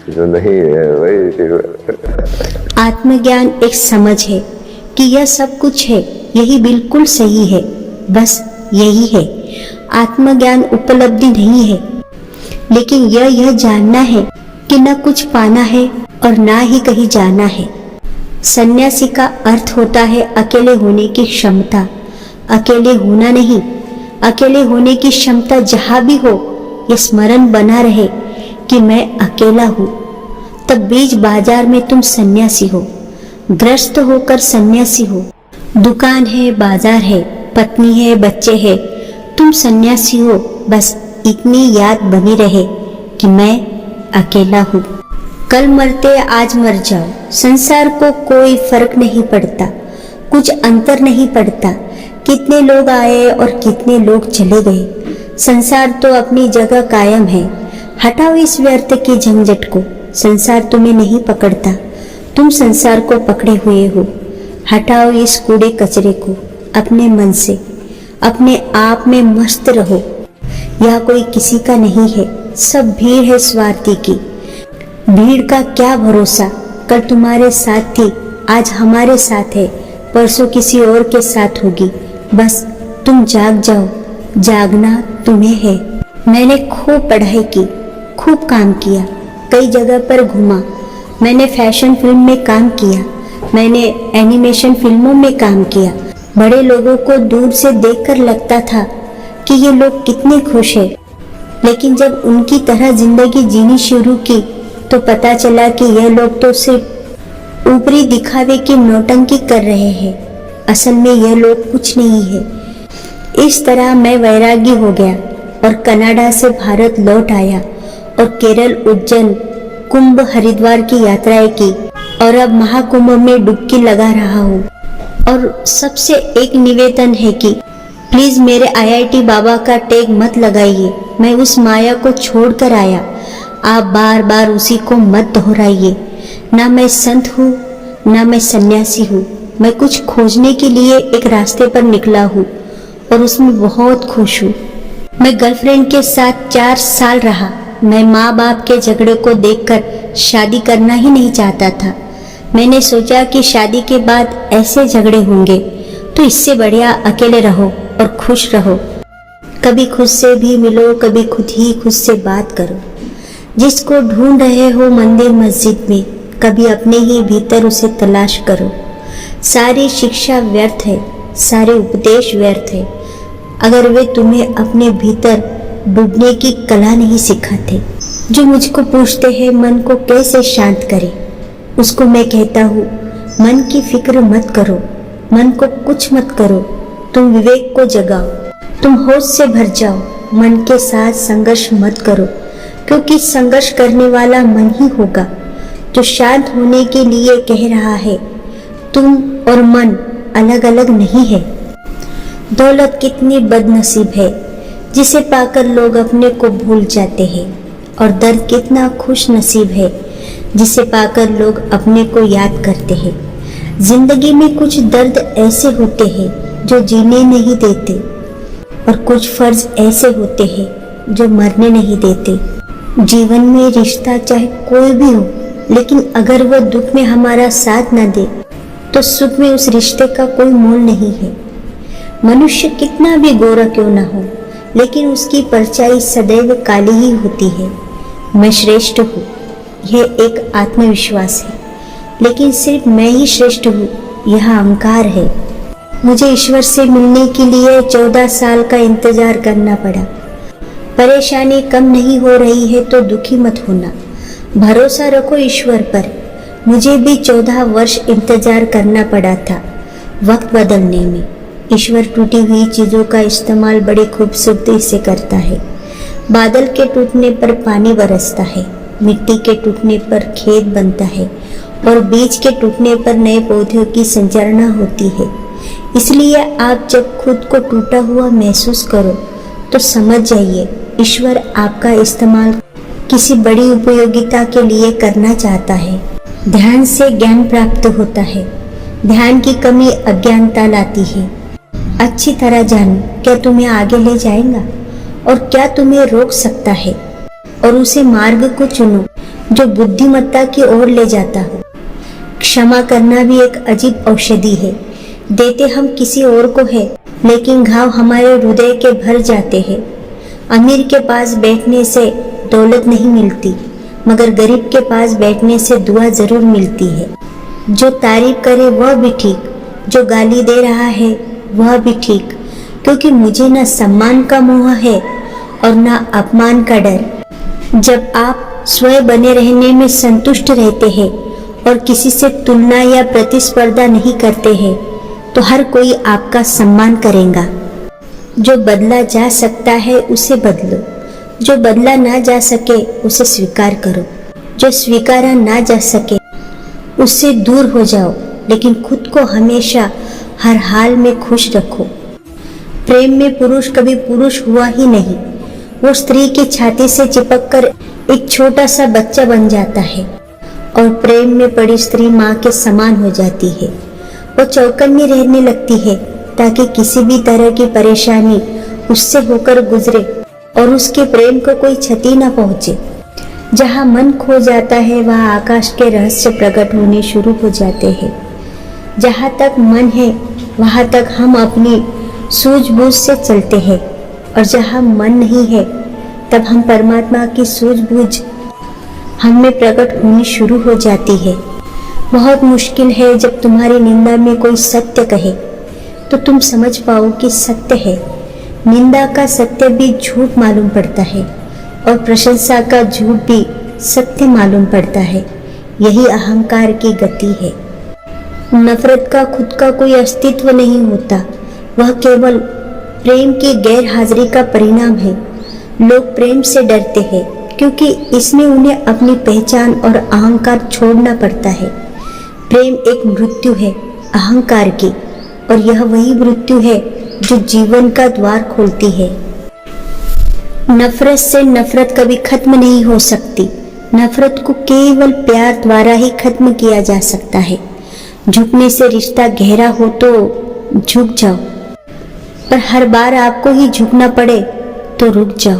जो नहीं है वही। आत्मज्ञान एक समझ है कि यह सब कुछ है, यही बिल्कुल सही है, बस यही है। आत्मज्ञान उपलब्धि नहीं है, लेकिन यह जानना है कि न कुछ पाना है और ना ही कहीं जाना है। सन्यासी का अर्थ होता है अकेले होने की क्षमता, अकेले होना नहीं, अकेले होने की क्षमता जहाँ भी हो ये स्मरण बना रहे कि मैं अकेला हूँ। तब बीच बाजार में तुम सन्यासी हो, ग्रस्त होकर सन्यासी हो। दुकान है, बाजार है, पत्नी है, बच्चे है, तुम सन्यासी हो। बस इतनी याद बनी रहे कि मैं अकेला हूँ। कल मरते आज मर जाओ, संसार को कोई फर्क नहीं पड़ता, कुछ अंतर नहीं पड़ता। कितने लोग आए और कितने लोग चले गए, संसार तो अपनी जगह कायम है। हटाओ इस व्यर्थ की झंझट को, संसार तुम्हें नहीं पकड़ता, तुम संसार को पकड़े हुए हो। हटाओ इस कूड़े कचरे को अपने मन से, अपने आप में मस्त रहो। यह कोई किसी का नहीं है, सब भीड़ है स्वार्थी की। भीड़ का क्या भरोसा, कल तुम्हारे साथ थी, आज हमारे साथ है, परसों किसी और के साथ होगी। बस तुम जाग जाओ, जागना तुम्हें है। मैंने खूब पढ़ाई की, खूब काम किया, कई जगह पर घूमा। मैंने फैशन फिल्म में काम किया, मैंने एनिमेशन फिल्मों में काम किया। बड़े लोगों को दूर से देखकर लगता था कि ये लोग कितने खुश हैं, लेकिन जब उनकी तरह जिंदगी जीनी शुरू की तो पता चला कि यह लोग तो सिर्फ ऊपरी दिखावे की नौटंकी कर रहे हैं, असल में यह लोग कुछ नहीं है। इस तरह मैं वैरागी हो गया और कनाडा से भारत लौट आया और केरल, उज्जैन, कुंभ, हरिद्वार की यात्राएं की और अब महाकुंभ में डुबकी लगा रहा हूँ। और सबसे एक निवेदन है कि प्लीज मेरे IIT बाबा का टैग मत लगाइए। मैं उस माया को छोड़कर आया, आप बार बार उसी को मत दोहराइए। ना मैं संत हूँ, ना मैं सन्यासी हूँ। मैं कुछ खोजने के लिए एक रास्ते पर निकला हूँ और उसमें बहुत खुश हूँ। मैं गर्लफ्रेंड के साथ 4 साल रहा। मैं माँ बाप के झगड़े को देखकर शादी करना ही नहीं चाहता था। मैंने सोचा कि शादी के बाद ऐसे झगड़े होंगे तो इससे बढ़िया अकेले रहो और खुश रहो। कभी खुद से भी मिलो, कभी खुद ही खुद से बात करो। जिसको ढूंढ रहे हो मंदिर मस्जिद में, कभी अपने ही भीतर उसे तलाश करो। सारी शिक्षा व्यर्थ है, सारे उपदेश व्यर्थ है, अगर वे तुम्हें अपने भीतर डूबने की कला नहीं सिखाते। जो मुझको पूछते हैं मन को कैसे शांत करें, उसको मैं कहता हूँ मन की फिक्र मत करो, मन को कुछ मत करो, तुम विवेक को जगाओ, तुम होश से भर जाओ। मन के साथ संघर्ष मत करो, क्योंकि संघर्ष करने वाला मन ही होगा जो शांत होने के लिए कह रहा है। तुम और मन अलग अलग नहीं है। दौलत कितनी बदनसीब है जिसे पाकर लोग अपने को भूल जाते हैं, और दर्द कितना खुश नसीब है जिसे पाकर लोग अपने को याद करते हैं। जिंदगी में कुछ दर्द ऐसे होते हैं जो जीने नहीं देते, और कुछ फर्ज ऐसे होते हैं जो मरने नहीं देते। जीवन में रिश्ता चाहे कोई भी हो, लेकिन अगर वह दुख में हमारा साथ न दे तो सुख में उस रिश्ते का कोई मोल नहीं है। मनुष्य कितना भी गोरा क्यों न हो, लेकिन उसकी परछाई सदैव काली ही होती है। मैं श्रेष्ठ हूँ, यह एक आत्मविश्वास है, लेकिन सिर्फ मैं ही श्रेष्ठ हूँ यह अहंकार है। मुझे ईश्वर से मिलने के लिए 14 साल का इंतजार करना पड़ा। परेशानी कम नहीं हो रही है तो दुखी मत होना, भरोसा रखो ईश्वर पर। मुझे भी 14 वर्ष इंतजार करना पड़ा था वक्त बदलने में। ईश्वर टूटी हुई चीज़ों का इस्तेमाल बड़ी खूबसूरती से करता है। बादल के टूटने पर पानी बरसता है, मिट्टी के टूटने पर खेत बनता है, और बीज के टूटने पर नए पौधों की संचरना होती है। इसलिए आप जब खुद को टूटा हुआ महसूस करो तो समझ जाइए ईश्वर आपका इस्तेमाल किसी बड़ी उपयोगिता के लिए करना चाहता है। ध्यान से ज्ञान प्राप्त होता है, ध्यान की कमी अज्ञानता लाती है। अच्छी तरह जानो क्या तुम्हें आगे ले जाएगा, और क्या तुम्हें रोक सकता है? और उसे मार्ग को चुनो जो बुद्धिमत्ता की ओर ले जाता हो। क्षमा करना भी एक अजीब औषधि है। देते हम किसी और को है, लेकिन घाव हमारे हृदय के भर जाते हैं। अमीर के पास बैठने से दौलत नहीं मिलती, मगर गरीब के पास बैठने से दुआ जरूर मिलती है। जो तारीफ करे वह भी ठीक, जो गाली दे रहा है वह भी ठीक, क्योंकि मुझे न सम्मान का मोह है और न अपमान का डर। जब आप स्वयं बने रहने में संतुष्ट रहते हैं और किसी से तुलना या प्रतिस्पर्धा नहीं करते हैं, तो हर कोई आपका सम्मान करेगा। जो बदला जा सकता है उसे बदलो, जो बदला ना जा सके उसे स्वीकार करो, जो स्वीकारा ना जा सके उससे दूर हो जाओ, लेकिन खुद को हमेशा हर हाल में खुश रखो। प्रेम में पुरुष कभी पुरुष हुआ ही नहीं, वो स्त्री की छाती से चिपककर एक छोटा सा बच्चा बन जाता है और प्रेम में पड़ी स्त्री माँ के समान हो जाती है। वो चौकन्नी रहने लगती है ताकि किसी भी तरह की परेशानी उससे होकर गुजरे और उसके प्रेम को कोई क्षति न पहुंचे। जहाँ मन खो जाता है वहाँ आकाश के रहस्य प्रकट होने शुरू हो जाते हैं। जहाँ तक मन है वहाँ तक हम अपनी सूझबूझ से चलते हैं, और जहाँ मन नहीं है तब हम परमात्मा की सूझबूझ हम में प्रकट होनी शुरू हो जाती है। बहुत मुश्किल है जब तुम्हारी निंदा में कोई सत्य कहे तो तुम समझ पाओ कि सत्य है। निंदा का सत्य भी झूठ मालूम पड़ता है और प्रशंसा का झूठ भी सत्य मालूम पड़ता है। यही अहंकार की गति है। नफरत का खुद का कोई अस्तित्व नहीं होता, वह केवल प्रेम की गैर हाजिरी का परिणाम है। लोग प्रेम से डरते हैं क्योंकि इसमें उन्हें अपनी पहचान और अहंकार छोड़ना पड़ता है। प्रेम एक मृत्यु है अहंकार की, और यह वही मृत्यु है जो जीवन का द्वार खोलती है। नफरत से नफरत कभी खत्म नहीं हो सकती। नफरत को केवल प्यार द्वारा ही खत्म किया जा सकता है। झुकने से रिश्ता गहरा हो तो झुक जाओ, पर हर बार आपको ही झुकना पड़े तो रुक जाओ।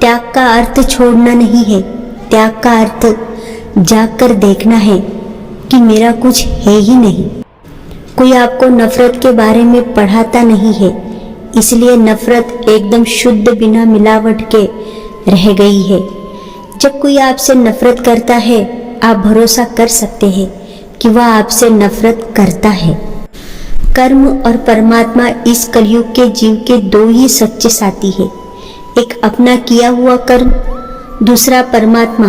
त्याग का अर्थ छोड़ना नहीं है, त्याग का अर्थ जाकर देखना है कि मेरा कुछ है ही नहीं। कोई आपको नफरत के बारे में पढ़ाता नहीं है, इसलिए नफरत एकदम शुद्ध बिना मिलावट के रह गई है। जब कोई आपसे नफरत करता है, आप भरोसा कर सकते हैं कि वह आपसे नफरत करता है। कर्म और परमात्मा इस कलयुग के जीव के दो ही सच्चे साथी है। एक अपना किया हुआ कर्म, दूसरा परमात्मा।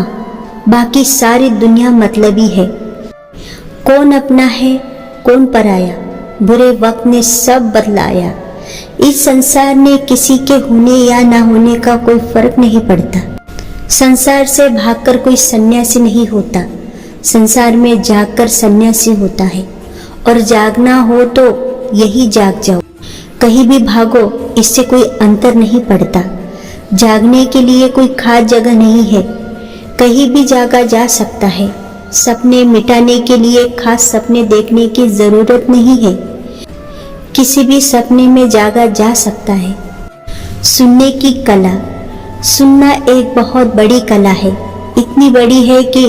बाकी सारी दुनिया मतलबी है। कौन अपना है कौन पराया, बुरे वक्त ने सब बदलाया। इस संसार में किसी के होने या ना होने का कोई फर्क नहीं पड़ता। संसार से भागकर कोई सन्यासी नहीं होता, संसार में जागकर सन्यासी होता है। और जागना हो तो यही जाग जाओ, कहीं भी भागो इससे कोई अंतर नहीं पड़ता। जागने के लिए कोई खास जगह नहीं है, कहीं भी जागा जा सकता है। सपने मिटाने के लिए खास सपने देखने की जरूरत नहीं है, किसी भी सपने में जागा जा सकता है। सुनने की कला, सुनना एक बहुत बड़ी कला है। इतनी बड़ी है कि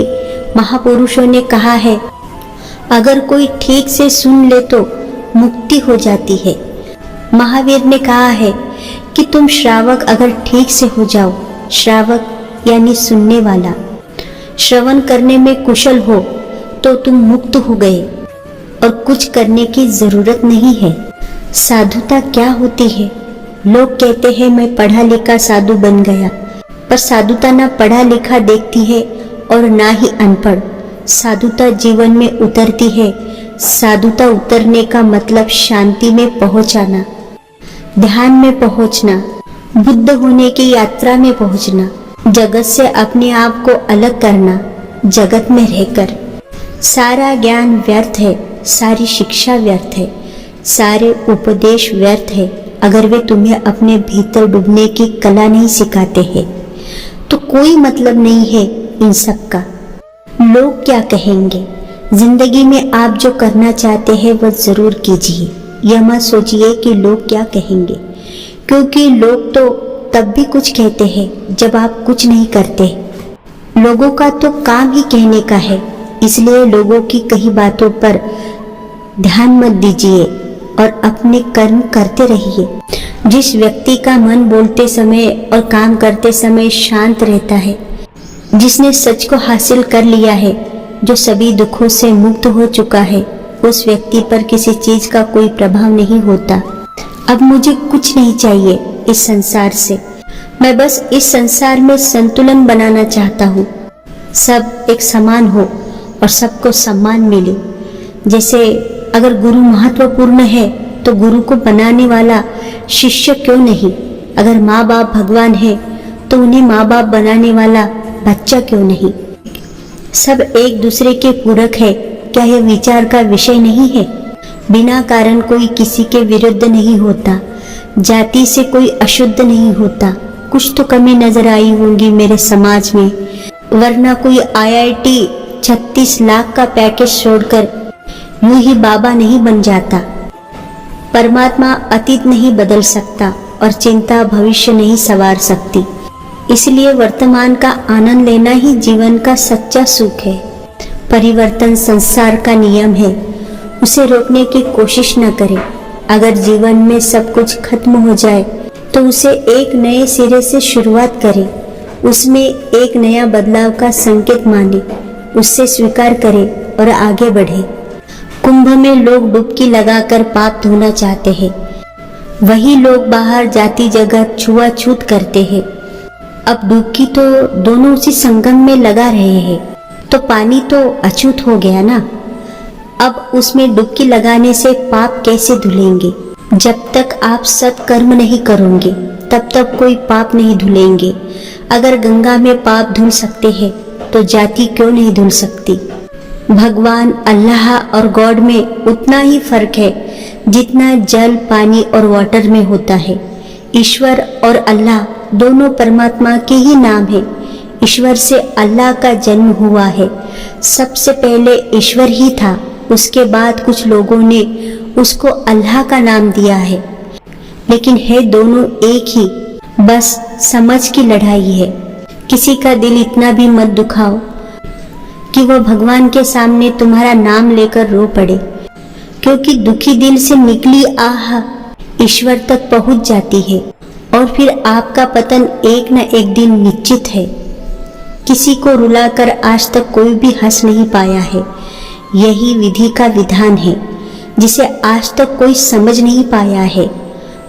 महापुरुषों ने कहा है, अगर कोई ठीक से सुन ले तो मुक्ति हो जाती है। महावीर ने कहा है कि तुम श्रावक अगर ठीक से हो जाओ, श्रावक यानी सुनने वाला, श्रवण करने में कुशल हो तो तुम मुक्त हो गए और कुछ करने की जरूरत नहीं है। साधुता क्या होती है? लोग कहते हैं मैं पढ़ा लिखा साधु बन गया, पर साधुता ना पढ़ा लिखा देखती है और ना ही अनपढ़। साधुता जीवन में उतरती है। साधुता उतरने का मतलब शांति में पहुंचाना, ध्यान में पहुंचना, बुद्ध होने की यात्रा में पहुंचना, जगत से अपने आप को अलग करना, जगत में रहकर। सारा ज्ञान व्यर्थ है, सारी शिक्षा व्यर्थ है, सारे उपदेश व्यर्थ है अगर वे तुम्हें अपने भीतर डूबने की कला नहीं सिखाते हैं। तो कोई मतलब नहीं है इन सब का। लोग क्या कहेंगे? जिंदगी में आप जो करना चाहते हैं वह जरूर कीजिए। यह मत सोचिए कि लोग क्या कहेंगे, क्योंकि लोग तो तब भी कुछ कहते हैं जब आप कुछ नहीं करते। लोगों का तो काम ही कहने का है, इसलिए लोगों की कही बातों पर ध्यान मत दीजिए और अपने कर्म करते रहिए। जिस व्यक्ति का मन बोलते समय और काम करते समय शांत रहता है, जिसने सच को हासिल कर लिया है, जो सभी दुखों से मुक्त हो चुका है, उस व्यक्ति पर किसी चीज का कोई प्रभाव नहीं होता। अब मुझे कुछ नहीं चाहिए इस संसार से, मैं बस इस संसार में संतुलन बनाना चाहता हूँ। सब एक समान हो और सबको सम्मान मिले। जैसे अगर गुरु महत्वपूर्ण है तो गुरु को बनाने वाला शिष्य क्यों नहीं? अगर माँ बाप भगवान है तो उन्हें माँ बाप बनाने वाला बच्चा क्यों नहीं? सब एक दूसरे के पूरक है। क्या यह विचार का विषय नहीं है? बिना कारण कोई किसी के विरुद्ध नहीं होता, जाति से कोई अशुद्ध नहीं होता। कुछ तो कमी नजर आई होंगी मेरे समाज में, वरना कोई IIT 36 लाख का पैकेज छोड़कर यूं ही बाबा नहीं बन जाता। परमात्मा अतीत नहीं बदल सकता और चिंता भविष्य नहीं संवार सकती। इसलिए वर्तमान का आनंद लेना ही जीवन का सच्चा सुख है। परिवर्तन संसार का नियम है, उसे रोकने की कोशिश न करें। अगर जीवन में सब कुछ खत्म हो जाए तो उसे एक नए सिरे से शुरुआत करें, उसमें एक नया बदलाव का संकेत माने, उससे स्वीकार करें और आगे बढ़े। कुंभ में लोग डुबकी लगाकर पाप धोना चाहते हैं, वही लोग बाहर जाति जगत छुआछूत करते हैं। अब डुबकी तो दोनों उसी संगम में लगा रहे हैं, तो पानी तो अछूत हो गया ना। अब उसमें डुबकी लगाने से पाप कैसे धुलेंगे? जब तक आप सत्कर्म नहीं करोगे तब तक कोई पाप नहीं धुलेंगे। अगर गंगा में पाप धुल सकते हैं तो जाति क्यों नहीं धुल सकती? भगवान अल्लाह और गॉड में उतना ही फर्क है जितना जल पानी और वाटर में होता है। ईश्वर और अल्लाह दोनों परमात्मा के ही नाम है। ईश्वर से अल्लाह का जन्म हुआ है। सबसे पहले ईश्वर ही था, उसके बाद कुछ लोगों ने उसको अल्लाह का नाम दिया है, लेकिन है दोनों एक ही। बस समझ की लड़ाई है। किसी का दिल इतना भी मत दुखाओ कि वह भगवान के सामने तुम्हारा नाम लेकर रो पड़े, क्योंकि दुखी दिल से निकली आह ईश्वर तक पहुंच जाती है और फिर आपका पतन एक न एक दिन निश्चित है। किसी को रुलाकर आज तक कोई भी हंस नहीं पाया है। यही विधि का विधान है जिसे आज तक कोई समझ नहीं पाया है।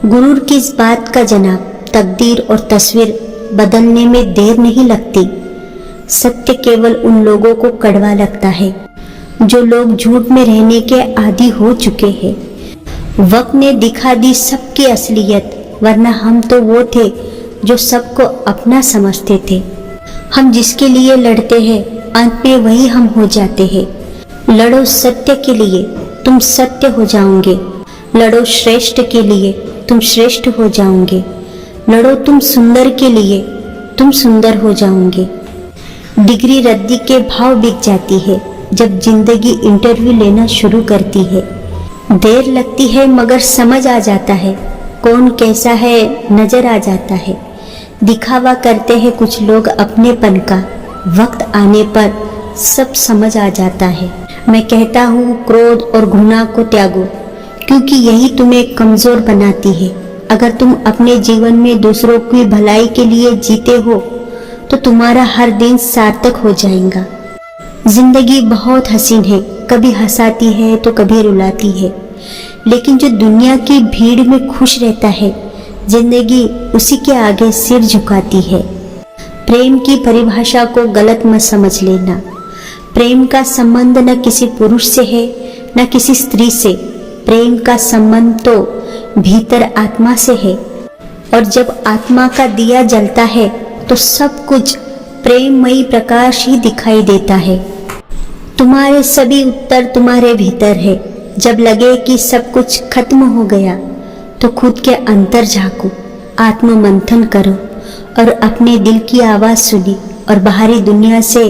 गुरूर की इस बात का जनाब, तकदीर और तस्वीर बदलने में देर नहीं लगती। सत्य केवल उन लोगों को कड़वा लगता है जो लोग झूठ में रहने के आदी हो चुके हैं। वक्त ने दिखा दी सबकी असलियत, वरना हम तो वो थे जो सबको अपना समझते थे। हम जिसके लिए लड़ते हैं अंत में वही हम हो जाते हैं। लड़ो सत्य के लिए, तुम सत्य हो जाओगे। लड़ो श्रेष्ठ के लिए, तुम श्रेष्ठ हो जाओगे। लड़ो तुम सुंदर के लिए, तुम सुंदर हो जाओगे। डिग्री रद्दी के भाव बिक जाती है जब जिंदगी इंटरव्यू लेना शुरू करती है। देर लगती है मगर समझ आ जाता है, कौन कैसा है नजर आ जाता है। दिखावा करते हैं कुछ लोग अपनेपन का, वक्त आने पर सब समझ आ जाता है। मैं कहता हूँ क्रोध और घृणा को त्यागो, क्योंकि यही तुम्हें कमजोर बनाती है। अगर तुम अपने जीवन में दूसरों की भलाई के लिए जीते हो तो तुम्हारा हर दिन सार्थक हो जाएगा। जिंदगी बहुत हसीन है, कभी हंसाती है तो कभी रुलाती है, लेकिन जो दुनिया की भीड़ में खुश रहता है जिंदगी उसी के आगे सिर झुकाती है। प्रेम की परिभाषा को गलत मत समझ लेना। प्रेम का संबंध न किसी पुरुष से है न किसी स्त्री से। प्रेम का संबंध तो भीतर आत्मा से है, और जब आत्मा का दिया जलता है तो सब कुछ प्रेममयी प्रकाश ही दिखाई देता है। तुम्हारे सभी उत्तर तुम्हारे भीतर है। जब लगे कि सब कुछ खत्म हो गया तो खुद के अंतर झांको, आत्म मंथन करो और अपने दिल की आवाज सुनी और बाहरी दुनिया से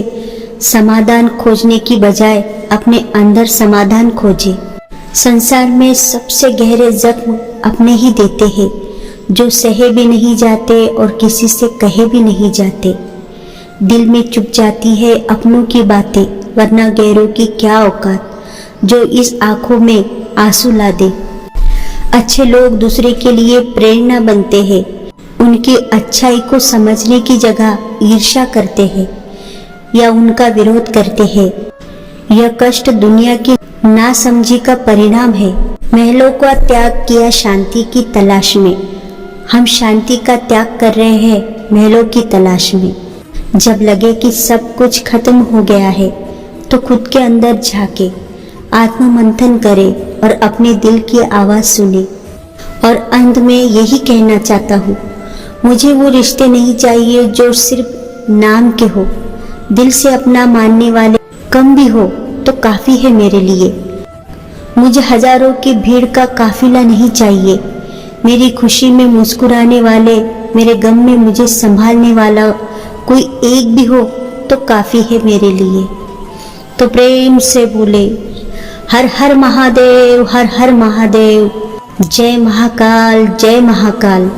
समाधान खोजने की बजाय अपने अंदर समाधान खोजे। संसार में सबसे गहरे जख्म अपने ही देते हैं। जो सहे भी नहीं जाते और किसी से कहे भी नहीं जाते। दिल में चुप जाती है अपनों की बातें, वरना गैरों की क्या औकात, जो इस आंखों में आंसू ला दे। अच्छे लोग दूसरे के लिए प्रेरणा बनते हैं, उनकी अच्छाई को समझने की जगह ईर्ष्या करते हैं या उनका विरोध करते हैं। यह कष्ट दुनिया की नासमझी का परिणाम है। महलों का त्याग किया शांति की तलाश में, हम शांति का त्याग कर रहे हैं महलों की तलाश में। जब लगे कि सब कुछ खत्म हो गया है तो खुद के अंदर झांके, आत्म मंथन करे और अपने दिल की आवाज सुने। और अंत में यही कहना चाहता हूँ, मुझे वो रिश्ते नहीं चाहिए जो सिर्फ नाम के हो। दिल से अपना मानने वाले कम भी हो तो काफी है मेरे लिए। मुझे हजारों की भीड़ का काफिला नहीं चाहिए। मेरी खुशी में मुस्कुराने वाले, मेरे गम में मुझे संभालने वाला कोई एक भी हो तो काफी है मेरे लिए। तो प्रेम से बोले, हर हर महादेव, हर हर महादेव, जय महाकाल, जय महाकाल।